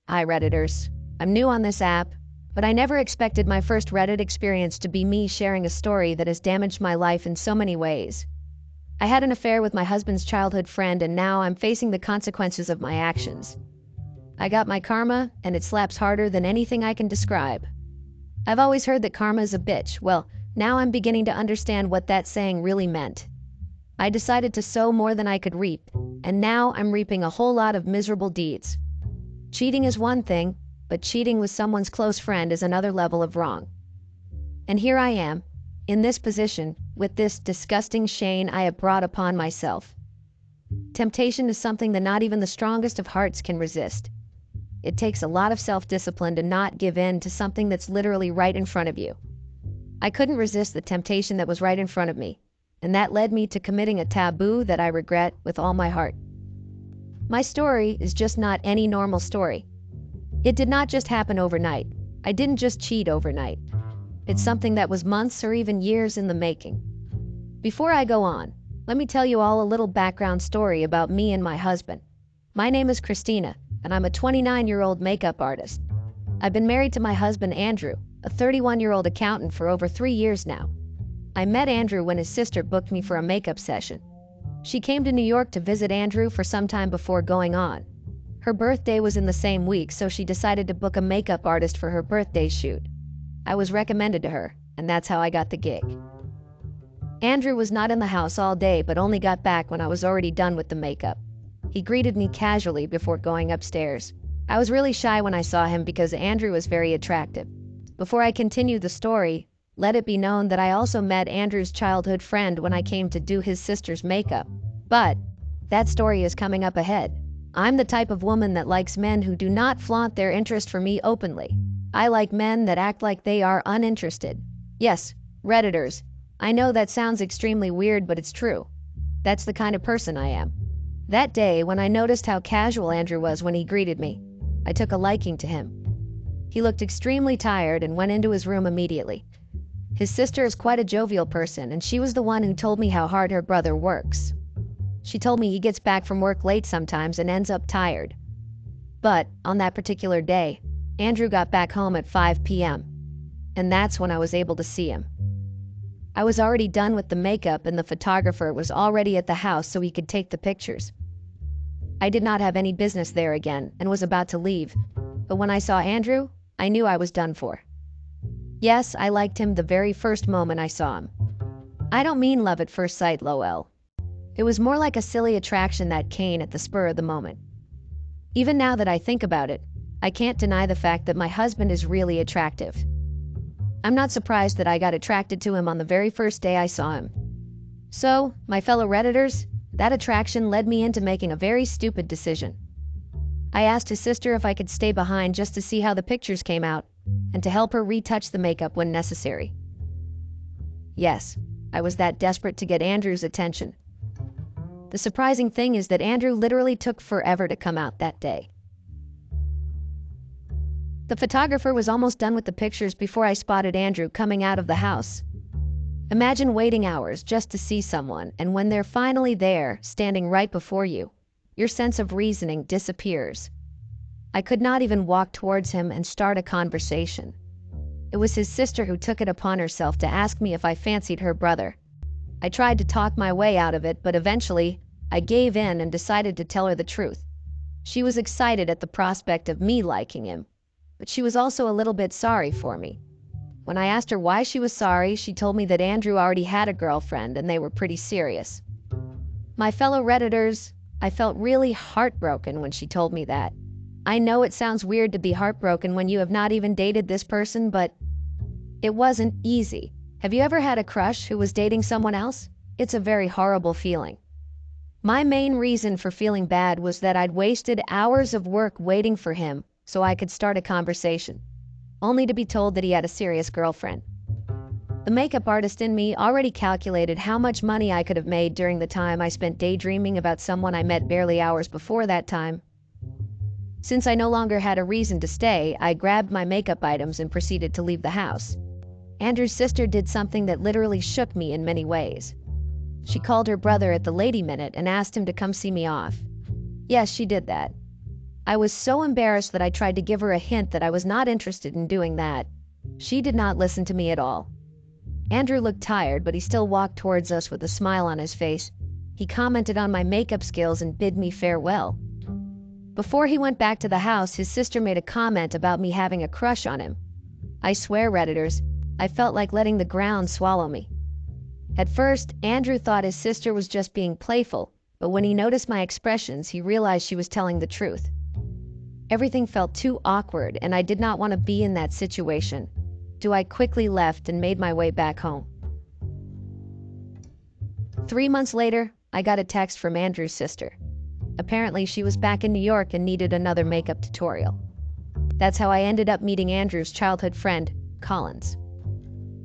Hi Redditors. I'm new on this app, but I never expected my first Reddit experience to be me sharing a story that has damaged my life in so many ways. I had an affair with my husband's childhood friend and now I'm facing the consequences of my actions. I got my karma and it slaps harder than anything I can describe. I've always heard that karma is a bitch. Well, now I'm beginning to understand what that saying really meant. I decided to sow more than I could reap, and now I'm reaping a whole lot of miserable deeds. Cheating is one thing, but cheating with someone's close friend is another level of wrong. And here I am, in this position, with this disgusting shame I have brought upon myself. Temptation is something that not even the strongest of hearts can resist. It takes a lot of self-discipline to not give in to something that's literally right in front of you. I couldn't resist the temptation that was right in front of me, and that led me to committing a taboo that I regret with all my heart. My story is just not any normal story. It did not just happen overnight. I didn't just cheat overnight. It's something that was months or even years in the making. Before I go on, let me tell you all a little background story about me and my husband. My name is Christina, and I'm a 29-year-old makeup artist. I've been married to my husband Andrew, a 31-year-old accountant, for over 3 years now. I met Andrew when his sister booked me for a makeup session. She came to New York to visit Andrew for some time before going on. Her birthday was in the same week, so she decided to book a makeup artist for her birthday shoot. I was recommended to her, and that's how I got the gig. Andrew was not in the house all day, but only got back when I was already done with the makeup. He greeted me casually before going upstairs. I was really shy when I saw him because Andrew was very attractive. Before I continue the story, let it be known that I also met Andrew's childhood friend when I came to do his sister's makeup. But that story is coming up ahead. I'm the type of woman that likes men who do not flaunt their interest for me openly. I like men that act like they are uninterested. Yes, Redditors, I know that sounds extremely weird, but it's true. That's the kind of person I am. That day, when I noticed how casual Andrew was when he greeted me, I took a liking to him. He looked extremely tired and went into his room immediately. His sister is quite a jovial person, and she was the one who told me how hard her brother works. She told me he gets back from work late sometimes and ends up tired. But on that particular day, Andrew got back home at 5 p.m., and that's when I was able to see him. I was already done with the makeup and the photographer was already at the house so he could take the pictures. I did not have any business there again and was about to leave, but when I saw Andrew, I knew I was done for. Yes, I liked him the very first moment I saw him. I don't mean love at first sight, lol. It was more like a silly attraction that came at the spur of the moment. Even now that I think about it, I can't deny the fact that my husband is really attractive. I'm not surprised that I got attracted to him on the very first day I saw him. So, my fellow Redditors, that attraction led me into making a very stupid decision. I asked his sister if I could stay behind just to see how the pictures came out, and to help her retouch the makeup when necessary. Yes, I was that desperate to get Andrew's attention. The surprising thing is that Andrew literally took forever to come out that day. The photographer was almost done with the pictures before I spotted Andrew coming out of the house. Imagine waiting hours just to see someone, and when they're finally there, standing right before you, your sense of reasoning disappears. I could not even walk towards him and start a conversation. It was his sister who took it upon herself to ask me if I fancied her brother. I tried to talk my way out of it, but eventually, I gave in and decided to tell her the truth. She was excited at the prospect of me liking him, but she was also a little bit sorry for me. When I asked her why she was sorry, she told me that Andrew already had a girlfriend and they were pretty serious. My fellow Redditors, I felt really heartbroken when she told me that. I know it sounds weird to be heartbroken when you have not even dated this person, but it wasn't easy. Have you ever had a crush who was dating someone else? It's a very horrible feeling. My main reason for feeling bad was that I'd wasted hours of work waiting for him so I could start a conversation, only to be told that he had a serious girlfriend. The makeup artist in me already calculated how much money I could have made during the time I spent daydreaming about someone I met barely hours before that time. Since I no longer had a reason to stay, I grabbed my makeup items and proceeded to leave the house. Andrew's sister did something that literally shook me in many ways. She called her brother at the lady minute and asked him to come see me off. Yes, she did that. I was so embarrassed that I tried to give her a hint that I was not interested in doing that. She did not listen to me at all. Andrew looked tired, but he still walked towards us with a smile on his face. He commented on my makeup skills and bid me farewell. Before he went back to the house, his sister made a comment about me having a crush on him. I swear, Redditors, I felt like letting the ground swallow me. At first, Andrew thought his sister was just being playful, but when he noticed my expressions, he realized she was telling the truth. Everything felt too awkward, and I did not want to be in that situation. So I quickly left and made my way back home. 3 months later, I got a text from Andrew's sister. Apparently, she was back in New York and needed another makeup tutorial. That's how I ended up meeting Andrew's childhood friend, Collins.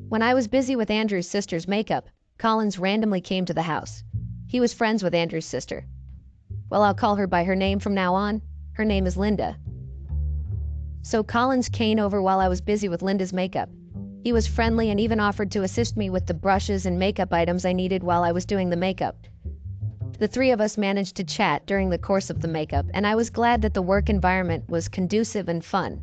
When I was busy with Andrew's sister's makeup, Collins randomly came to the house. He was friends with Andrew's sister. Well, I'll call her by her name from now on. Her name is Linda. So Collins came over while I was busy with Linda's makeup. He was friendly and even offered to assist me with the brushes and makeup items I needed while I was doing the makeup. The three of us managed to chat during the course of the makeup, and I was glad that the work environment was conducive and fun.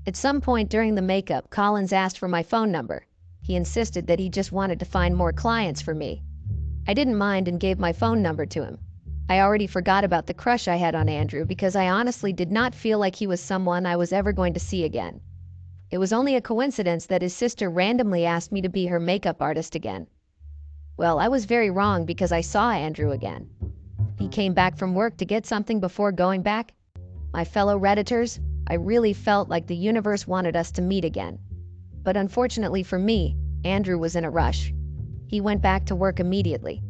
At some point during the makeup, Collins asked for my phone number. He insisted that he just wanted to find more clients for me. I didn't mind and gave my phone number to him. I already forgot about the crush I had on Andrew because I honestly did not feel like he was someone I was ever going to see again. It was only a coincidence that his sister randomly asked me to be her makeup artist again. Well, I was very wrong because I saw Andrew again. He came back from work to get something before going back. My fellow Redditors, I really felt like the universe wanted us to meet again. But unfortunately for me, Andrew was in a rush. He went back to work immediately.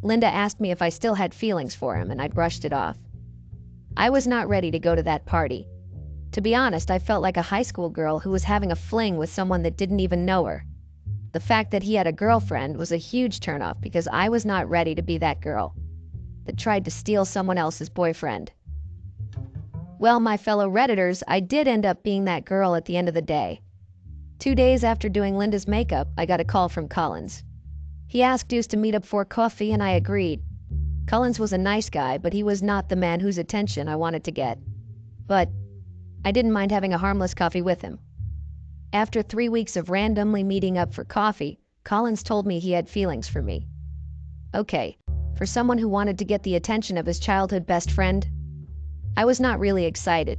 Linda asked me if I still had feelings for him, and I brushed it off. I was not ready to go to that party. To be honest, I felt like a high school girl who was having a fling with someone that didn't even know her. The fact that he had a girlfriend was a huge turnoff because I was not ready to be that girl that tried to steal someone else's boyfriend. Well, my fellow Redditors, I did end up being that girl at the end of the day. 2 days after doing Linda's makeup, I got a call from Collins. He asked us to meet up for coffee, and I agreed. Collins was a nice guy, but he was not the man whose attention I wanted to get. But I didn't mind having a harmless coffee with him. After 3 weeks of randomly meeting up for coffee, Collins told me he had feelings for me. Okay, for someone who wanted to get the attention of his childhood best friend, I was not really excited.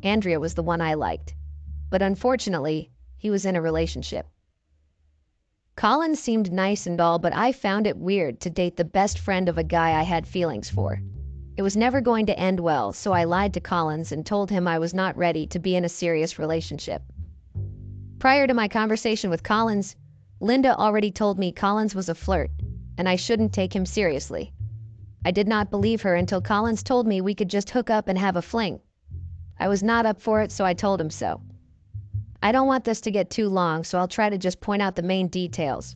Andrea was the one I liked. But unfortunately, he was in a relationship. Collins seemed nice and all, but I found it weird to date the best friend of a guy I had feelings for. It was never going to end well, so I lied to Collins and told him I was not ready to be in a serious relationship. Prior to my conversation with Collins, Linda already told me Collins was a flirt, and I shouldn't take him seriously. I did not believe her until Collins told me we could just hook up and have a fling. I was not up for it, so I told him so. I don't want this to get too long, so I'll try to just point out the main details.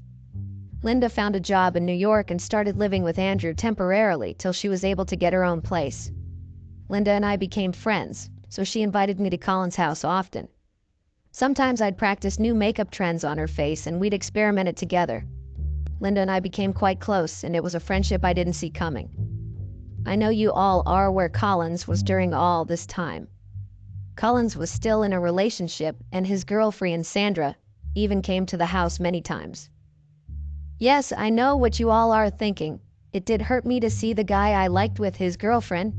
Linda found a job in New York and started living with Andrew temporarily till she was able to get her own place. Linda and I became friends, so she invited me to Collins' house often. Sometimes I'd practice new makeup trends on her face and we'd experiment it together. Linda and I became quite close, and it was a friendship I didn't see coming. I know you all are where Collins was during all this time. Collins was still in a relationship, and his girlfriend Sandra even came to the house many times. Yes, I know what you all are thinking. It did hurt me to see the guy I liked with his girlfriend,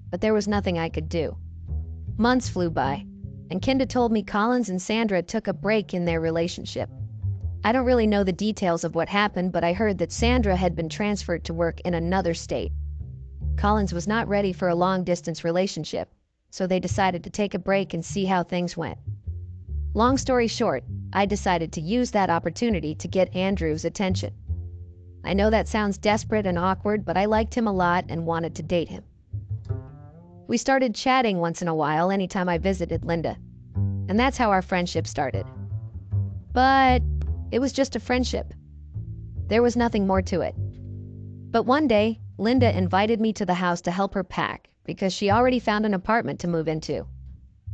but there was nothing I could do. Months flew by, and Kinda told me Collins and Sandra took a break in their relationship. I don't really know the details of what happened, but I heard that Sandra had been transferred to work in another state. Collins was not ready for a long-distance relationship, so they decided to take a break and see how things went. Long story short, I decided to use that opportunity to get Andrew's attention. I know that sounds desperate and awkward, but I liked him a lot and wanted to date him. We started chatting once in a while anytime I visited Linda, and that's how our friendship started. But it was just a friendship. There was nothing more to it. But one day, Linda invited me to the house to help her pack because she already found an apartment to move into.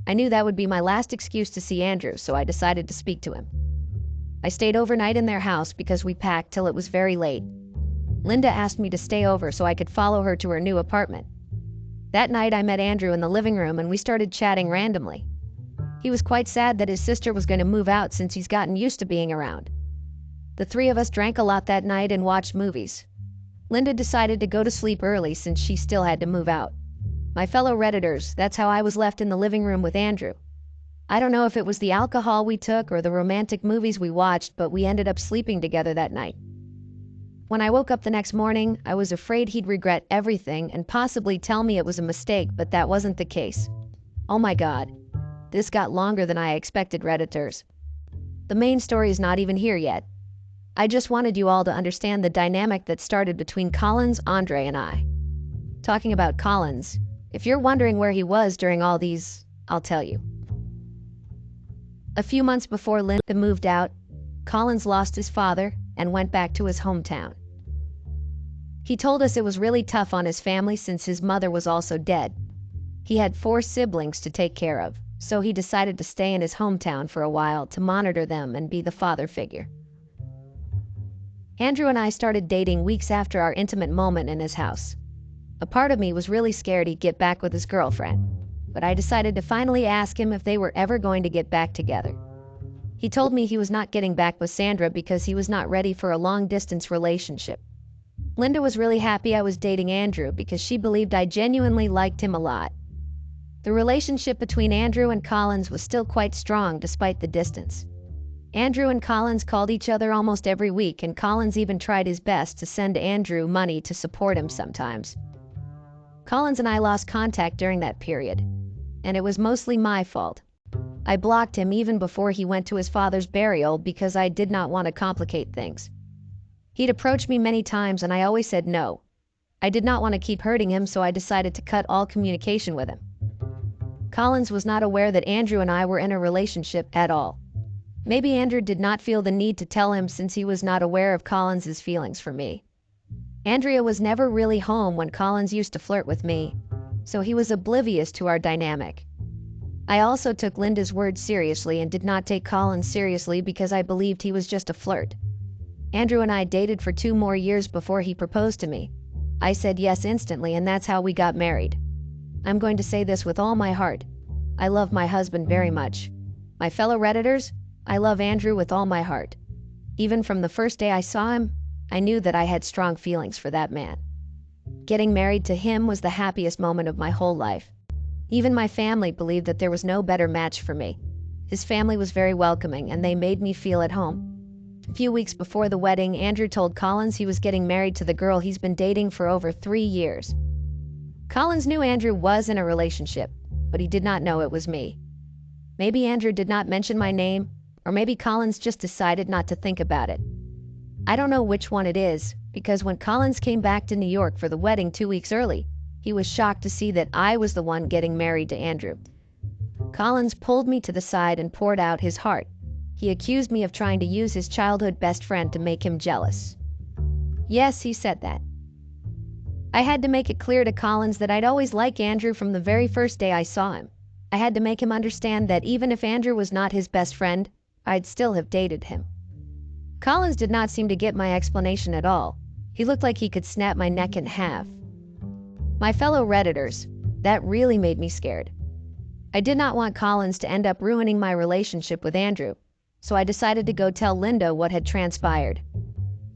I knew that would be my last excuse to see Andrew, so I decided to speak to him. I stayed overnight in their house because we packed till it was very late. Linda asked me to stay over so I could follow her to her new apartment. That night I met Andrew in the living room and we started chatting randomly. He was quite sad that his sister was going to move out since he's gotten used to being around. The three of us drank a lot that night and watched movies. Linda decided to go to sleep early since she still had to move out. My fellow Redditors, that's how I was left in the living room with Andrew. I don't know if it was the alcohol we took or the romantic movies we watched, but we ended up sleeping together that night. When I woke up the next morning, I was afraid he'd regret everything and possibly tell me it was a mistake, but that wasn't the case. Oh my God. This got longer than I expected, Redditors. The main story is not even here yet. I just wanted you all to understand the dynamic that started between Collins, Andre, and I. Talking about Collins, if you're wondering where he was during all these, I'll tell you. A few months before Linda moved out, Collins lost his father and went back to his hometown. He told us it was really tough on his family since his mother was also dead. He had 4 siblings to take care of, so he decided to stay in his hometown for a while to monitor them and be the father figure. Andrew and I started dating weeks after our intimate moment in his house. A part of me was really scared he'd get back with his girlfriend, but I decided to finally ask him if they were ever going to get back together. He told me he was not getting back with Sandra because he was not ready for a long-distance relationship. Linda was really happy I was dating Andrew because she believed I genuinely liked him a lot. The relationship between Andrew and Collins was still quite strong despite the distance. Andrew and Collins called each other almost every week, and Collins even tried his best to send Andrew money to support him sometimes. Collins and I lost contact during that period, and it was mostly my fault. I blocked him even before he went to his father's burial because I did not want to complicate things. He'd approached me many times and I always said no. I did not want to keep hurting him, so I decided to cut all communication with him. Collins was not aware that Andrew and I were in a relationship at all. Maybe Andrew did not feel the need to tell him since he was not aware of Collins's feelings for me. Andrea was never really home when Collins used to flirt with me, so he was oblivious to our dynamic. I also took Linda's words seriously and did not take Collins seriously because I believed he was just a flirt. Andrew and I dated for 2 more years before he proposed to me. I said yes instantly, and that's how we got married. I'm going to say this with all my heart. I love my husband very much. My fellow Redditors, I love Andrew with all my heart. Even from the first day I saw him, I knew that I had strong feelings for that man. Getting married to him was the happiest moment of my whole life. Even my family believed that there was no better match for me. His family was very welcoming, and they made me feel at home. A few weeks before the wedding, Andrew told Collins he was getting married to the girl he's been dating for over 3 years. Collins knew Andrew was in a relationship, but he did not know it was me. Maybe Andrew did not mention my name, or maybe Collins just decided not to think about it. I don't know which one it is, because when Collins came back to New York for the wedding 2 weeks early, he was shocked to see that I was the one getting married to Andrew. Collins pulled me to the side and poured out his heart. He accused me of trying to use his childhood best friend to make him jealous. Yes, he said that. I had to make it clear to Collins that I'd always liked Andrew from the very first day I saw him. I had to make him understand that even if Andrew was not his best friend, I'd still have dated him. Collins did not seem to get my explanation at all. He looked like he could snap my neck in half. My fellow Redditors, that really made me scared. I did not want Collins to end up ruining my relationship with Andrew, so I decided to go tell Linda what had transpired.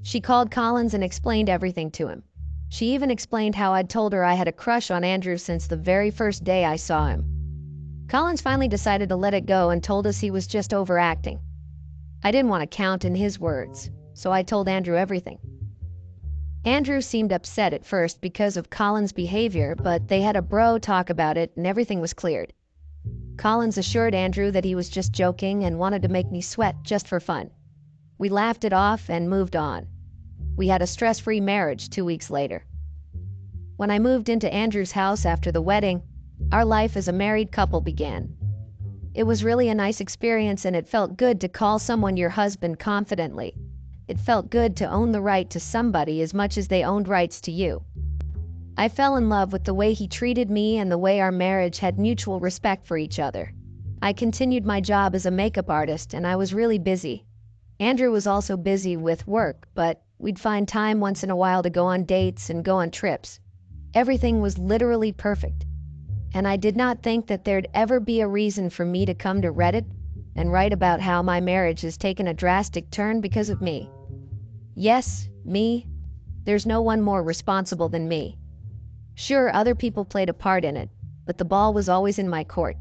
She called Collins and explained everything to him. She even explained how I'd told her I had a crush on Andrew since the very first day I saw him. Collins finally decided to let it go and told us he was just overacting. I didn't want to count in his words, so I told Andrew everything. Andrew seemed upset at first because of Collins' behavior, but they had a bro talk about it and everything was cleared. Collins assured Andrew that he was just joking and wanted to make me sweat just for fun. We laughed it off and moved on. We had a stress-free marriage 2 weeks later. When I moved into Andrew's house after the wedding, our life as a married couple began. It was really a nice experience, and it felt good to call someone your husband confidently. It felt good to own the right to somebody as much as they owned rights to you. I fell in love with the way he treated me and the way our marriage had mutual respect for each other. I continued my job as a makeup artist, and I was really busy. Andrew was also busy with work, but we'd find time once in a while to go on dates and go on trips. Everything was literally perfect. And I did not think that there'd ever be a reason for me to come to Reddit and write about how my marriage has taken a drastic turn because of me. Yes, me. There's no one more responsible than me. Sure, other people played a part in it, but the ball was always in my court.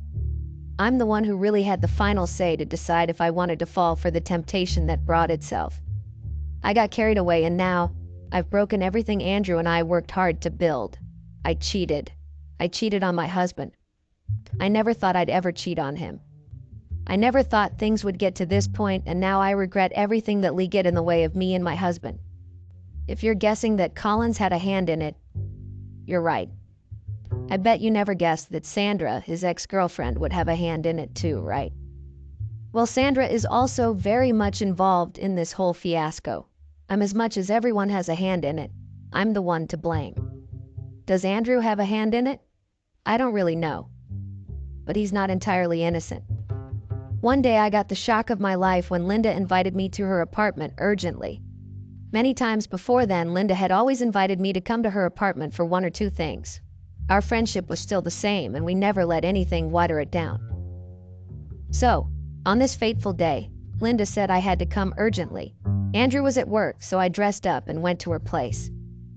I'm the one who really had the final say to decide if I wanted to fall for the temptation that brought itself. I got carried away, and now I've broken everything Andrew and I worked hard to build. I cheated. I cheated on my husband. I never thought I'd ever cheat on him. I never thought things would get to this point, and now I regret everything that Lee get in the way of me and my husband. If you're guessing that Collins had a hand in it, you're right. I bet you never guessed that Sandra, his ex-girlfriend, would have a hand in it too, right? Well, Sandra is also very much involved in this whole fiasco. As much as everyone has a hand in it, I'm the one to blame. Does Andrew have a hand in it? I don't really know. But he's not entirely innocent. One day I got the shock of my life when Linda invited me to her apartment urgently. Many times before then, Linda had always invited me to come to her apartment for one or two things. Our friendship was still the same, and we never let anything water it down. So, on this fateful day, Linda said I had to come urgently. Andrew was at work, so I dressed up and went to her place.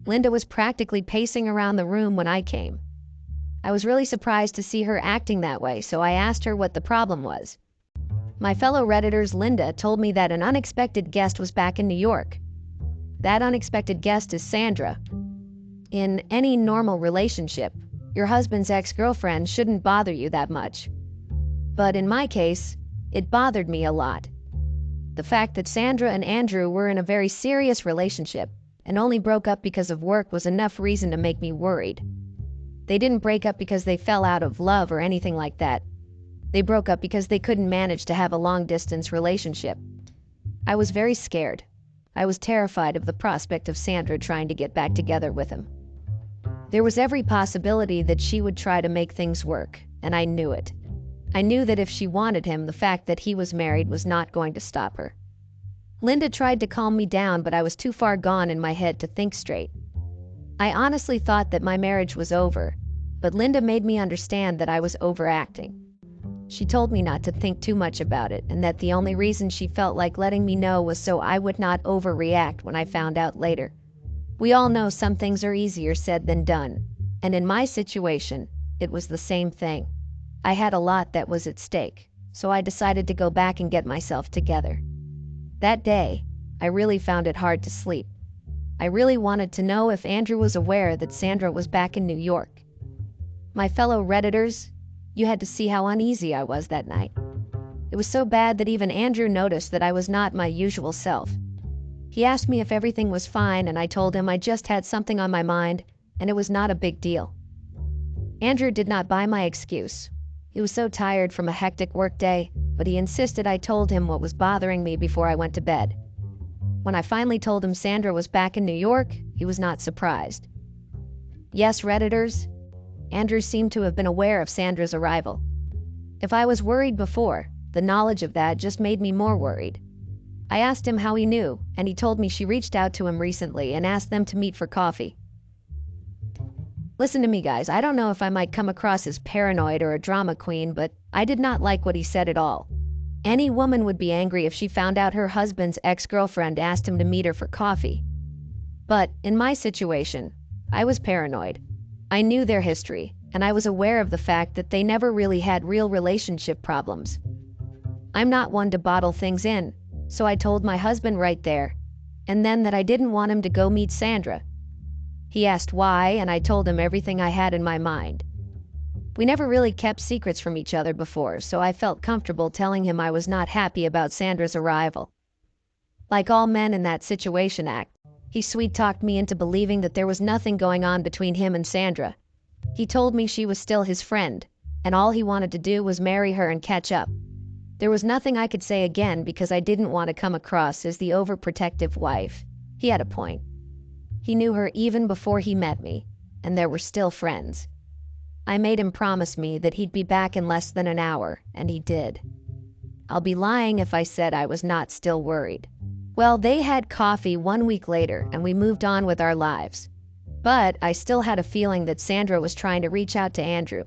Linda was practically pacing around the room when I came. I was really surprised to see her acting that way, so I asked her what the problem was. My fellow Redditors Linda told me that an unexpected guest was back in New York. That unexpected guest is Sandra. In any normal relationship, your husband's ex-girlfriend shouldn't bother you that much. But in my case, it bothered me a lot. The fact that Sandra and Andrew were in a very serious relationship and only broke up because of work was enough reason to make me worried. They didn't break up because they fell out of love or anything like that. They broke up because they couldn't manage to have a long-distance relationship. I was very scared. I was terrified of the prospect of Sandra trying to get back together with him. There was every possibility that she would try to make things work, and I knew it. I knew that if she wanted him, the fact that he was married was not going to stop her. Linda tried to calm me down, but I was too far gone in my head to think straight. I honestly thought that my marriage was over, but Linda made me understand that I was overacting. She told me not to think too much about it, and that the only reason she felt like letting me know was so I would not overreact when I found out later. We all know some things are easier said than done, and in my situation, it was the same thing. I had a lot that was at stake, so I decided to go back and get myself together. That day, I really found it hard to sleep. I really wanted to know if Andrew was aware that Sandra was back in New York. My fellow Redditors, you had to see how uneasy I was that night. It was so bad that even Andrew noticed that I was not my usual self. He asked me if everything was fine, and I told him I just had something on my mind, and it was not a big deal. Andrew did not buy my excuse. He was so tired from a hectic workday, but he insisted I told him what was bothering me before I went to bed. When I finally told him Sandra was back in New York, he was not surprised. Yes, Redditors, Andrew seemed to have been aware of Sandra's arrival. If I was worried before, the knowledge of that just made me more worried. I asked him how he knew, and he told me she reached out to him recently and asked them to meet for coffee. Listen to me, guys, I don't know if I might come across as paranoid or a drama queen, but I did not like what he said at all. Any woman would be angry if she found out her husband's ex-girlfriend asked him to meet her for coffee. But in my situation, I was paranoid. I knew their history, and I was aware of the fact that they never really had real relationship problems. I'm not one to bottle things in, so I told my husband right there, and then that I didn't want him to go meet Sandra. He asked why, and I told him everything I had in my mind. We never really kept secrets from each other before, so I felt comfortable telling him I was not happy about Sandra's arrival. Like all men in that situation act, he sweet-talked me into believing that there was nothing going on between him and Sandra. He told me she was still his friend, and all he wanted to do was marry her and catch up. There was nothing I could say again because I didn't want to come across as the overprotective wife. He had a point. He knew her even before he met me, and they were still friends. I made him promise me that he'd be back in less than an hour, and he did. I'll be lying if I said I was not still worried. Well, they had coffee 1 week later, and we moved on with our lives. But I still had a feeling that Sandra was trying to reach out to Andrew.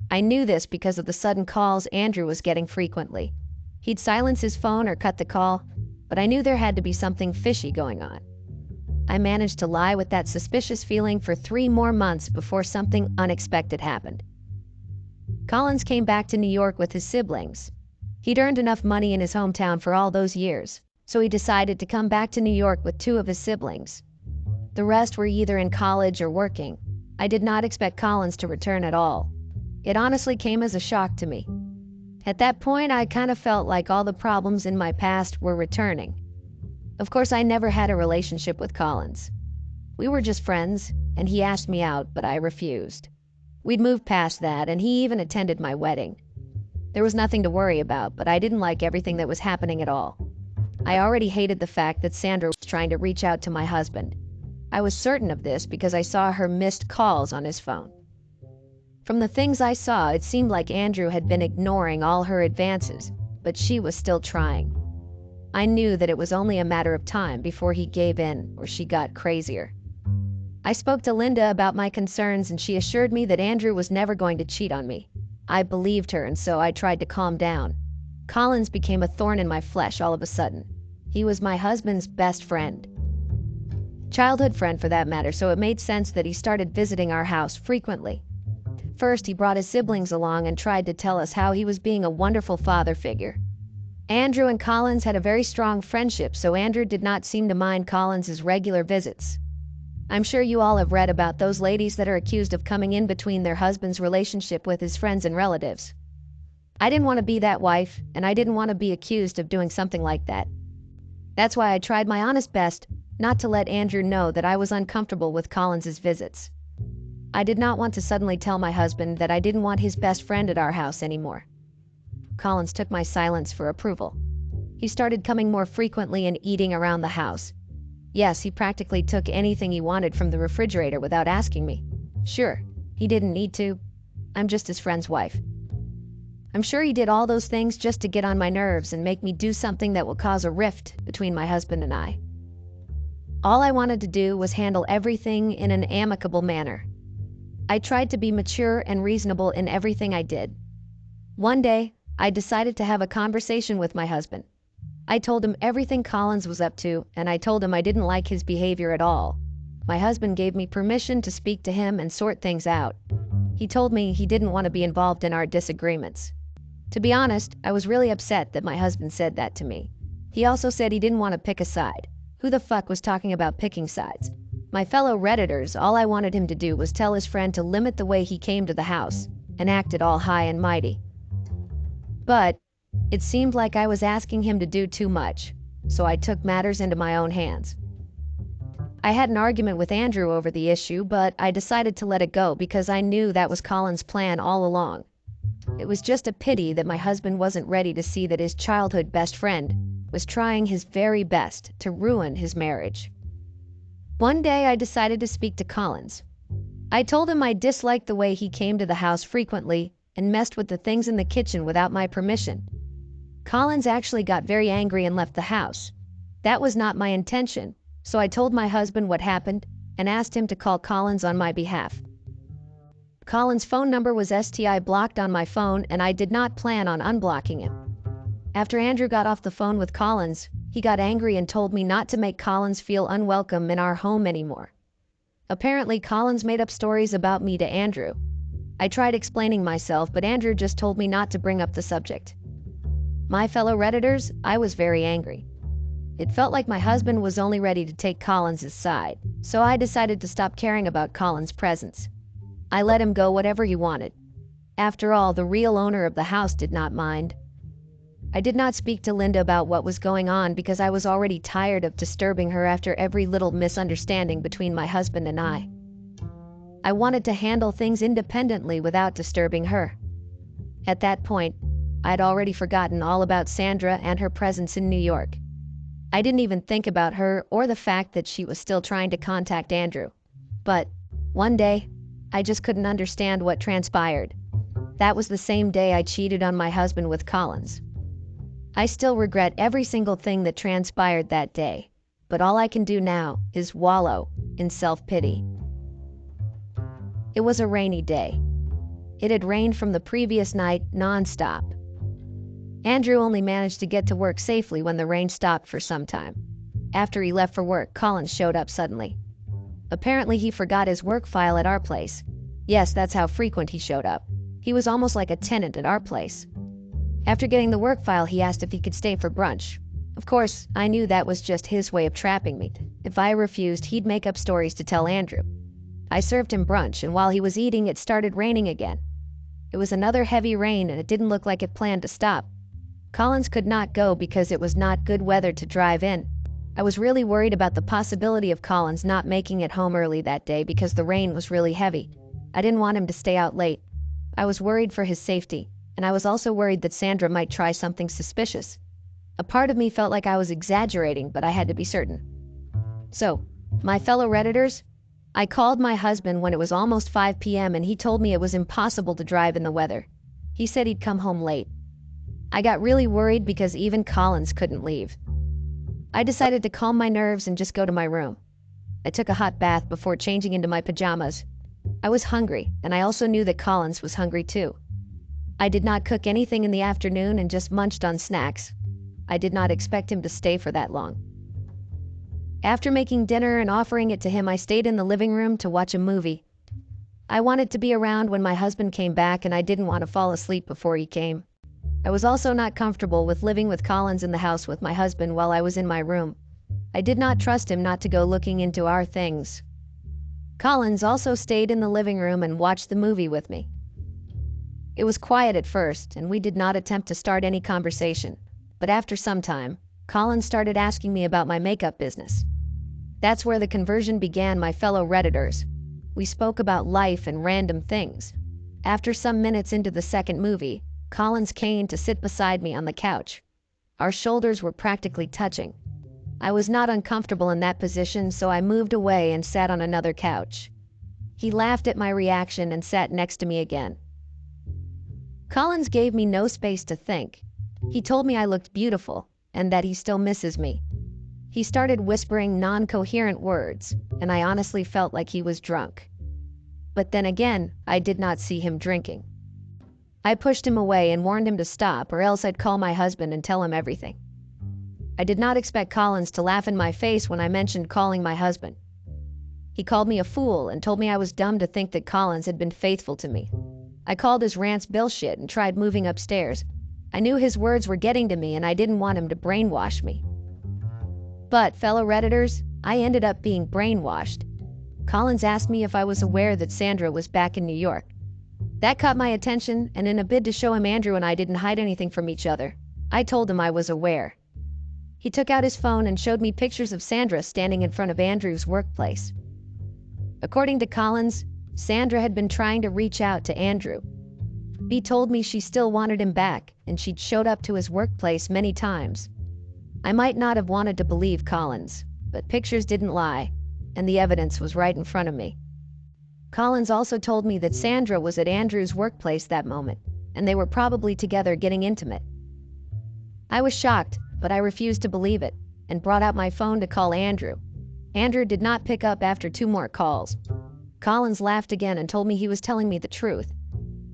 I knew this because of the sudden calls Andrew was getting frequently. He'd silence his phone or cut the call, but I knew there had to be something fishy going on. I managed to lie with that suspicious feeling for 3 more months before something unexpected happened. Collins came back to New York with his siblings. He'd earned enough money in his hometown for all those years, so he decided to come back to New York with 2 of his siblings. The rest were either in college or working. I did not expect Collins to return at all. It honestly came as a shock to me. At that point, I kind of felt like all the problems in my past were returning. Of course, I never had a relationship with Collins. We were just friends, and he asked me out, but I refused. We'd moved past that, and he even attended my wedding. There was nothing to worry about, but I didn't like everything that was happening at all. I already hated the fact that Sandra was trying to reach out to my husband. I was certain of this because I saw her missed calls on his phone. From the things I saw, it seemed like Andrew had been ignoring all her advances, but she was still trying. I knew that it was only a matter of time before he gave in or she got crazier. I spoke to Linda about my concerns and she assured me that Andrew was never going to cheat on me. I believed her, and so I tried to calm down. Collins became a thorn in my flesh all of a sudden. He was my husband's best friend. Childhood friend for that matter, so it made sense that he started visiting our house frequently. First, he brought his siblings along and tried to tell us how he was being a wonderful father figure. Andrew and Collins had a very strong friendship, so Andrew did not seem to mind Collins's regular visits. I'm sure you all have read about those ladies that are accused of coming in between their husband's relationship with his friends and relatives. I didn't want to be that wife, and I didn't want to be accused of doing something like that. That's why I tried my honest best not to let Andrew know that I was uncomfortable with Collins's visits. I did not want to suddenly tell my husband that I didn't want his best friend at our house anymore. Collins took my silence for approval. He started coming more frequently and eating around the house. Yes, he practically took anything he wanted from the refrigerator without asking me. Sure, he didn't need to. I'm just his friend's wife. I'm sure he did all those things just to get on my nerves and make me do something that will cause a rift between my husband and I. All I wanted to do was handle everything in an amicable manner. I tried to be mature and reasonable in everything I did. One day, I decided to have a conversation with my husband. I told him everything Collins was up to, and I told him I didn't like his behavior at all. My husband gave me permission to speak to him and sort things out. He told me he didn't want to be involved in our disagreements. To be honest, I was really upset that my husband said that to me. He also said he didn't want to pick a side. Who the fuck was talking about picking sides? My fellow Redditors, all I wanted him to do was tell his friend to limit the way he came to the house and acted all high and mighty. But it seemed like I was asking him to do too much, so I took matters into my own hands. I had an argument with Andrew over the issue, but I decided to let it go because I knew that was Collins' plan all along. It was just a pity that my husband wasn't ready to see that his childhood best friend was trying his very best to ruin his marriage. One day I decided to speak to Collins. I told him I disliked the way he came to the house frequently and messed with the things in the kitchen without my permission. Collins actually got very angry and left the house. That was not my intention, so I told my husband what happened and asked him to call Collins on my behalf. Collins' phone number was STI blocked on my phone, and I did not plan on unblocking him. After Andrew got off the phone with Collins, he got angry and told me not to make Collins feel unwelcome in our home anymore. Apparently, Collins made up stories about me to Andrew. I tried explaining myself, but Andrew just told me not to bring up the subject. My fellow Redditors, I was very angry. It felt like my husband was only ready to take Collins' side, so I decided to stop caring about Collins' presence. I let him go whatever he wanted. After all, the real owner of the house did not mind. I did not speak to Linda about what was going on because I was already tired of disturbing her after every little misunderstanding between my husband and I. I wanted to handle things independently without disturbing her. At that point, I'd already forgotten all about Sandra and her presence in New York. I didn't even think about her or the fact that she was still trying to contact Andrew. But one day, I just couldn't understand what transpired. That was the same day I cheated on my husband with Collins. I still regret every single thing that transpired that day, but all I can do now is wallow in self-pity. It was a rainy day. It had rained from the previous night non-stop. Andrew only managed to get to work safely when the rain stopped for some time. After he left for work, Collins showed up suddenly. Apparently he forgot his work file at our place. Yes, that's how frequent he showed up. He was almost like a tenant at our place. After getting the work file, he asked if he could stay for brunch. Of course, I knew that was just his way of trapping me. If I refused, he'd make up stories to tell Andrew. I served him brunch, and while he was eating, it started raining again. It was another heavy rain, and it didn't look like it planned to stop. Collins could not go because it was not good weather to drive in. I was really worried about the possibility of Collins not making it home early that day because the rain was really heavy. I didn't want him to stay out late. I was worried for his safety, and I was also worried that Sandra might try something suspicious. A part of me felt like I was exaggerating, but I had to be certain. So, my fellow Redditors, I called my husband when it was almost 5 p.m. and he told me it was impossible to drive in the weather. He said he'd come home late. I got really worried because even Collins couldn't leave. I decided to calm my nerves and just go to my room. I took a hot bath before changing into my pajamas. I was hungry, and I also knew that Collins was hungry too. I did not cook anything in the afternoon and just munched on snacks. I did not expect him to stay for that long. After making dinner and offering it to him, I stayed in the living room to watch a movie. I wanted to be around when my husband came back, and I didn't want to fall asleep before he came. I was also not comfortable with living with Collins in the house with my husband while I was in my room. I did not trust him not to go looking into our things. Collins also stayed in the living room and watched the movie with me. It was quiet at first, and we did not attempt to start any conversation. But after some time, Collins started asking me about my makeup business. That's where the conversion began, my fellow Redditors. We spoke about life and random things. After some minutes into the second movie, Collins came to sit beside me on the couch. Our shoulders were practically touching. I was not uncomfortable in that position, so I moved away and sat on another couch. He laughed at my reaction and sat next to me again. Collins gave me no space to think. He told me I looked beautiful and that he still misses me. He started whispering non-coherent words, and I honestly felt like he was drunk. But then again, I did not see him drinking. I pushed him away and warned him to stop, or else I'd call my husband and tell him everything. I did not expect Collins to laugh in my face when I mentioned calling my husband. He called me a fool and told me I was dumb to think that Collins had been faithful to me. I called his rants bullshit and tried moving upstairs. I knew his words were getting to me and I didn't want him to brainwash me. But, fellow Redditors, I ended up being brainwashed. Collins asked me if I was aware that Sandra was back in New York. That caught my attention, and in a bid to show him Andrew and I didn't hide anything from each other, I told him I was aware. He took out his phone and showed me pictures of Sandra standing in front of Andrew's workplace. According to Collins, Sandra had been trying to reach out to Andrew. He told me she still wanted him back, and she'd showed up to his workplace many times. I might not have wanted to believe Collins, but pictures didn't lie, and the evidence was right in front of me. Collins also told me that Sandra was at Andrew's workplace that moment, and they were probably together getting intimate. I was shocked, but I refused to believe it, and brought out my phone to call Andrew. Andrew did not pick up after 2 more calls. Collins laughed again and told me he was telling me the truth.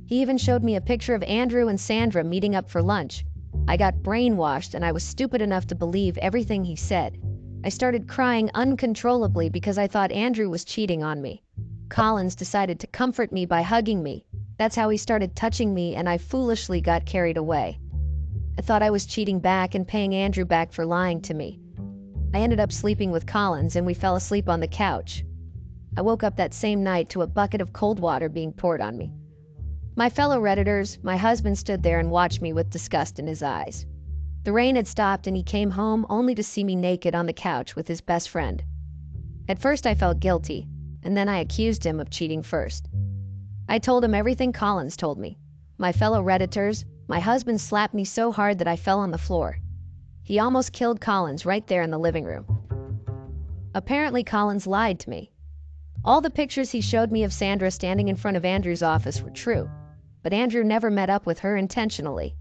He even showed me a picture of Andrew and Sandra meeting up for lunch. I got brainwashed and I was stupid enough to believe everything he said. I started crying uncontrollably because I thought Andrew was cheating on me. Collins decided to comfort me by hugging me. That's how he started touching me, and I foolishly got carried away. I thought I was cheating back and paying Andrew back for lying to me. I ended up sleeping with Collins and we fell asleep on the couch. I woke up that same night to a bucket of cold water being poured on me. My fellow Redditors, my husband stood there and watched me with disgust in his eyes. The rain had stopped and he came home only to see me naked on the couch with his best friend. At first I felt guilty, and then I accused him of cheating first. I told him everything Collins told me. My fellow Redditors, my husband slapped me so hard that I fell on the floor. He almost killed Collins right there in the living room. Apparently Collins lied to me. All the pictures he showed me of Sandra standing in front of Andrew's office were true, but Andrew never met up with her intentionally.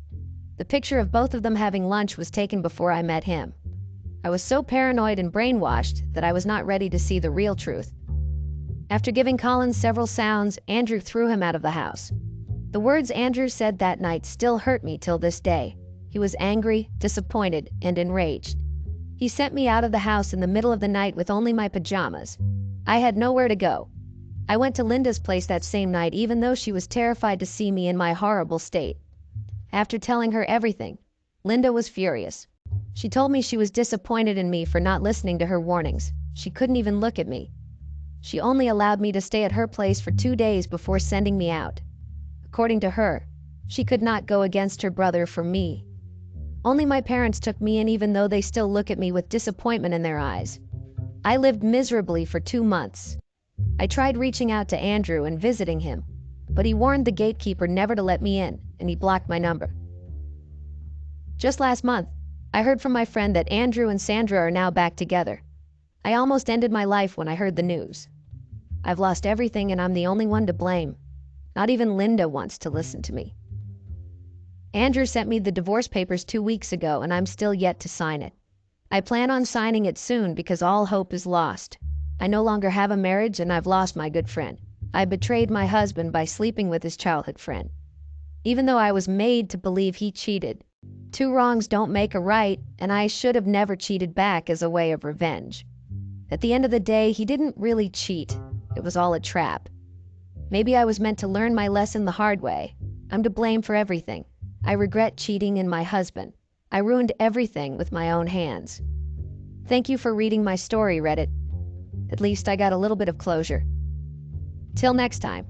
The picture of both of them having lunch was taken before I met him. I was so paranoid and brainwashed that I was not ready to see the real truth. After giving Collins several sounds, Andrew threw him out of the house. The words Andrew said that night still hurt me till this day. He was angry, disappointed, and enraged. He sent me out of the house in the middle of the night with only my pajamas. I had nowhere to go. I went to Linda's place that same night even though she was terrified to see me in my horrible state. After telling her everything, Linda was furious. She told me she was disappointed in me for not listening to her warnings. She couldn't even look at me. She only allowed me to stay at her place for 2 days before sending me out. According to her, she could not go against her brother for me. Only my parents took me in even though they still look at me with disappointment in their eyes. I lived miserably for 2 months. I tried reaching out to Andrew and visiting him, but he warned the gatekeeper never to let me in, and he blocked my number. Just last month, I heard from my friend that Andrew and Sandra are now back together. I almost ended my life when I heard the news. I've lost everything and I'm the only one to blame. Not even Linda wants to listen to me. Andrew sent me the divorce papers 2 weeks ago and I'm still yet to sign it. I plan on signing it soon because all hope is lost. I no longer have a marriage and I've lost my good friend. I betrayed my husband by sleeping with his childhood friend. Even though I was made to believe he cheated. 2 wrongs don't make a right, and I should have never cheated back as a way of revenge. At the end of the day, he didn't really cheat. It was all a trap. Maybe I was meant to learn my lesson the hard way. I'm to blame for everything. I regret cheating in my husband. I ruined everything with my own hands. Thank you for reading my story, Reddit. At least I got a little bit of closure. Till next time.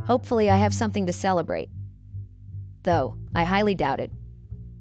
Hopefully I have something to celebrate. Though, I highly doubt it.